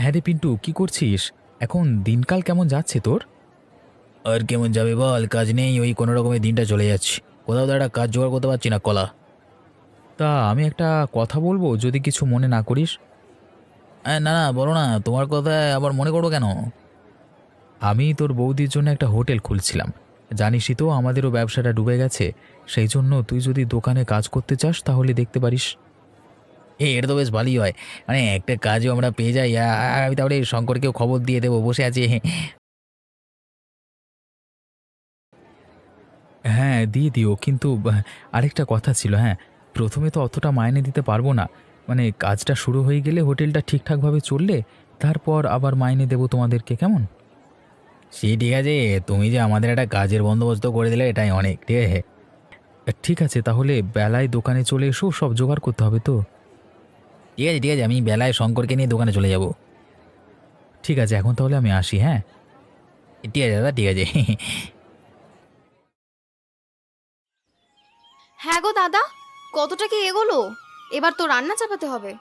হ্যাঁ রে পিন্টু, কি করছিস? এখন দিনকাল কেমন যাচ্ছে তোর? আর কেমন যাবে বল, কাজ নেই, ওই কোনো রকমে দিনটা চলে যাচ্ছে। কোথাও তো একটা কাজ জোগাড় করতে পারছি না কলা। তা আমি একটা কথা বলবো, যদি কিছু মনে না করিস। না না, বলো না, তোমার কথা আবার মনে করবো কেন? আমি তোর বৌদির জন্য একটা হোটেল খুলছিলাম। জানিসই তো আমাদেরও ব্যবসাটা ডুবে গেছে। সেই জন্য তুই যদি দোকানে কাজ করতে চাস তাহলে দেখতে পারিস। এটা তো বেশ ভালোই হয়। মানে একটা কাজও আমরা পেয়ে যাই। আমি তাহলে শঙ্করকেও খবর দিয়ে দেবো, বসে আছে। হ্যাঁ, দিয়ে দিও, কিন্তু আরেকটা কথা ছিল। হ্যাঁ, প্রথমে তো অতটা মাইনে দিতে পারবো না। মানে কাজটা শুরু হয়ে গেলে, হোটেলটা ঠিকঠাকভাবে চললে তারপর আবার মাইনে দেবো তোমাদেরকে, কেমন? সে ঠিক আছে, তুমি যে আমাদের একটা কাজের বন্দোবস্ত করে দিলে এটাই অনেক, ঠিক আছে। ঠিক আছে, তাহলে বেলায় দোকানে চলে এসো, সব জোগাড় করতে হবে তো। ঠিক আছে ঠিক আছে, আমি বেলায় শঙ্করকে নিয়ে দোকানে চলে যাব। ঠিক আছে, এখন তাহলে আমি আসি, হ্যাঁ। ঠিক আছে দাদা, ঠিক আছে। হ্যাঁ গো দাদা, কতটা কি এগোলো? এবার তো রান্না চাপাতে হবে,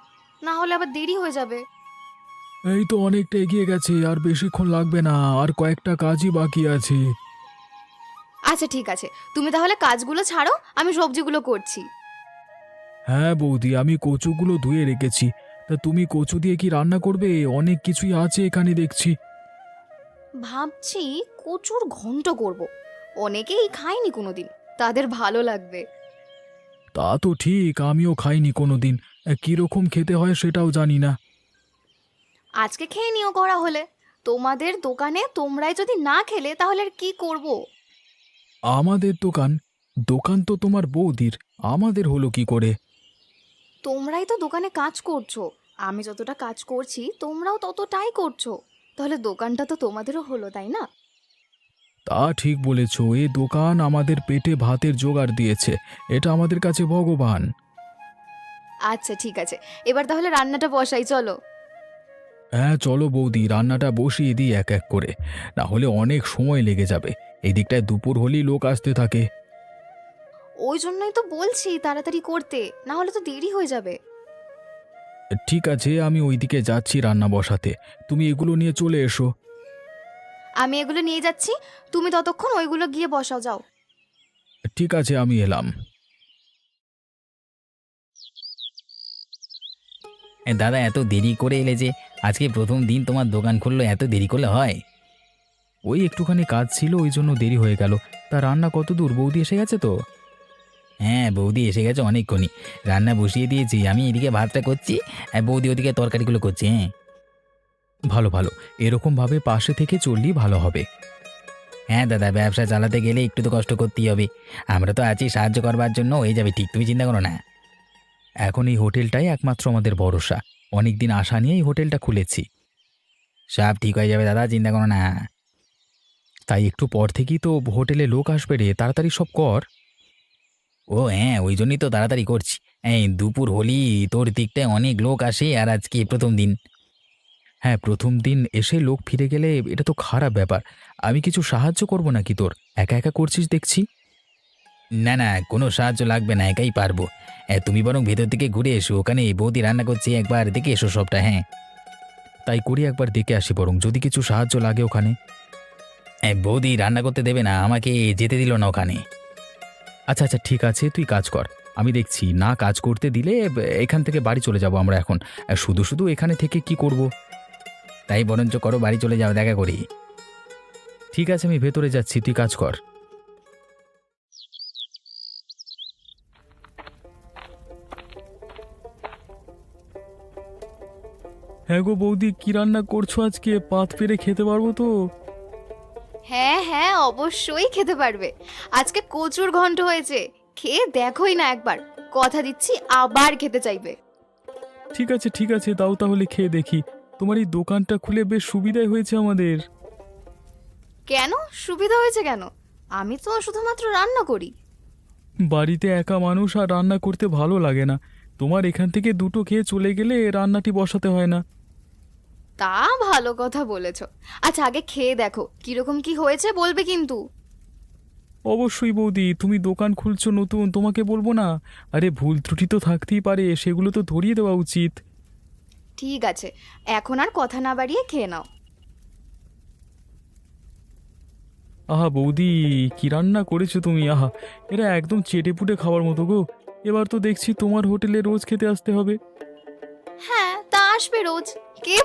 না হলে আবার দেরি হয়ে যাবে। এই তো অনেকটা এগিয়ে গেছে, আর বেশিক্ষণ লাগবে না, আর কয়েকটা কাজই বাকি আছে। আচ্ছা ঠিক আছে, তুমি তাহলে কাজগুলো ছাড়ো, আমি সবজিগুলো করছি। হ্যাঁ বৌদি, আমি কচুগুলো ধুয়ে রেখেছি। তা তুমি কচু দিয়ে কি রান্না করবে? অনেক কিছুই আছে এখানে দেখছি। ভাবছি কচুর ঘন্ট করব, অনেকেই খায়নি কোনোদিন, তাদের ভালো লাগবে। তা তো ঠিক, আমিও খাইনি কোনোদিন। কিরকম খেতে হয় সেটাও জানি না। আজকে খেয়ে নিও করা হলে। তোমাদের দোকানে তোমরাই যদি না খেলে তাহলে আর কি করব? আমাদের দোকান? দোকান তো তোমার বৌদির, আমাদের হলো কি করে? তোমরাই তো দোকানে কাজ করছো, আমি যতটা কাজ করছি তোমরাও ততটাই করছো, তাহলে দোকানটা তো তোমাদেরও হলো, তাই না? তা ঠিক বলেছ, এ দোকান আমাদের পেটে ভাতের জোগাড় দিয়েছে। এটা আমাদের কাছে ভগবান। আচ্ছা ঠিক আছে, এবার তাহলে রান্নাটা বসাই, চলো। হ্যাঁ চলো বৌদি, রান্নাটা বসিয়ে দিই এক এক করে, না হলে অনেক সময় লেগে যাবে। এই দিকটায় দুপুর হলেই লোক আসতে থাকে। ওই জন্যই তো বলছি তাড়াতাড়ি করতে, না হলে তো দেরি হয়ে যাবে। ঠিক আছে, আমি ওইদিকে যাচ্ছি রান্না বসাতে। তুমি এগুলো নিয়ে চলে এসো। আমি এগুলো নিয়ে যাচ্ছি, তুমি ততক্ষণ ওইগুলো গিয়ে বসাও, যাও। ঠিক আছে, আমি এলাম। দাদা, এত দেরি করে এলে যে? আজকে প্রথম দিন তোমার দোকান খুললো, এত দেরি করলে হয়? ওই একটুখানি কাজ ছিল, ওই জন্য দেরি হয়ে গেল। তা রান্না কত দূর? বৌদি এসে গেছে তো? হ্যাঁ, বৌদি এসে গেছে অনেকক্ষণই। রান্না বসিয়ে দিয়েছি, আমি এদিকে ভাতটা করছি, আর বৌদি ওদিকে তরকারিগুলো করছে। হ্যাঁ। ভালো ভালো, এরকমভাবে পাশে থেকে চললেই ভালো হবে। হ্যাঁ দাদা, ব্যবসা চালাতে গেলে একটু তো কষ্ট করতেই হবে। আমরা তো আছি সাহায্য করবার জন্য, হয়ে যাবে ঠিক, তুমি চিন্তা করো না। এখন এই হোটেলটাই একমাত্র আমাদের ভরসা। অনেকদিন আশা নিয়ে এই হোটেলটা খুলেছি। সব ঠিক হয়ে যাবে দাদা, চিন্তা করো না। তাই একটু পর থেকেই তো হোটেলে লোক আসবে রে, তাড়াতাড়ি সব কর। ও হ্যাঁ, ওই জন্যই তো তাড়াতাড়ি করছি। এই দুপুর হলি তোর দিকটায় অনেক লোক আসে, আর আজকে প্রথম দিন। হ্যাঁ, প্রথম দিন এসে লোক ফিরে গেলে এটা তো খারাপ ব্যাপার। আমি কিছু সাহায্য করব নাকি তোর? একা একা করছিস দেখছি। না না, কোনো সাহায্য লাগবে না, একাই পারবো। তুমি বরং ভেতর দিকে ঘুরে এসো, ওখানে বৌদি রান্না করছে, একবার দেখে এসো সবটা। হ্যাঁ। তাই করি, একবার দেখে আসি বরং, যদি কিছু সাহায্য লাগে ওখানে। বৌদি রান্না করতে দেবে না, আমাকে যেতে দিল না ওখানে। আচ্ছা আচ্ছা, ঠিক আছে, তুই কাজ কর। আমি দেখছি, না কাজ করতে দিলে এখান থেকে বাড়ি চলে যাব আমরা এখন। শুধু শুধু এখানে থেকে কি করব? তাই বরঞ্চ করো, বাড়ি চলে যাও, দেখা করি। ঠিক আছে, আমি ভেতরে যাচ্ছি, তুই কাজ কর। হ্যাঁ গো বৌদি, কি রান্না করছো আজকে? পাত পেরে খেতে পারবো তো? হ্যাঁ হ্যাঁ, অবশ্যই খেতে পারবে। আজকে কচুর ঘন্ট হয়েছে, খেয়ে দেখোই না একবার, কথা দিচ্ছি আবার খেতে চাইবে। ঠিক আছে ঠিক আছে, দাও তাহলে খেয়ে দেখি। তোমার এই দোকানটা খুলে বেশ সুবিধাই হয়েছে আমাদের। কেন সুবিধা হয়েছে কেন? আমি তো শুধুমাত্র রান্না করি। বাড়িতে একা মানুষ, আর রান্না করতে ভালো লাগে না। তোমার এখান থেকে দুটো খেয়ে চলে গেলে রান্নাটি বসাতে হয় না। তা ভালো কথা বলেছো। আচ্ছা আগে খেয়ে দেখো কিরকম কি হয়েছে, বলবে কিন্তু। অবশ্যই বৌদি, তুমি দোকান খুলছো নতুন, তোমাকে বলবো না? আরে ভুল ত্রুটি তো থাকতেই পারে, সেগুলো তো ধরিয়ে দেওয়া উচিত। ঠিক আছে, এখন আর কথা না বাড়িয়ে খেয়ে নাও। আহা বৌদি, কি রান্না করেছো তুমি! আহা, এরা একদম চেটেপুটে খাওয়ার মতো গো। এবার তো দেখছি তোমার হোটেলে রোজ খেতে আসতে হবে। হ্যাঁ, তা আসবে রোজ। কে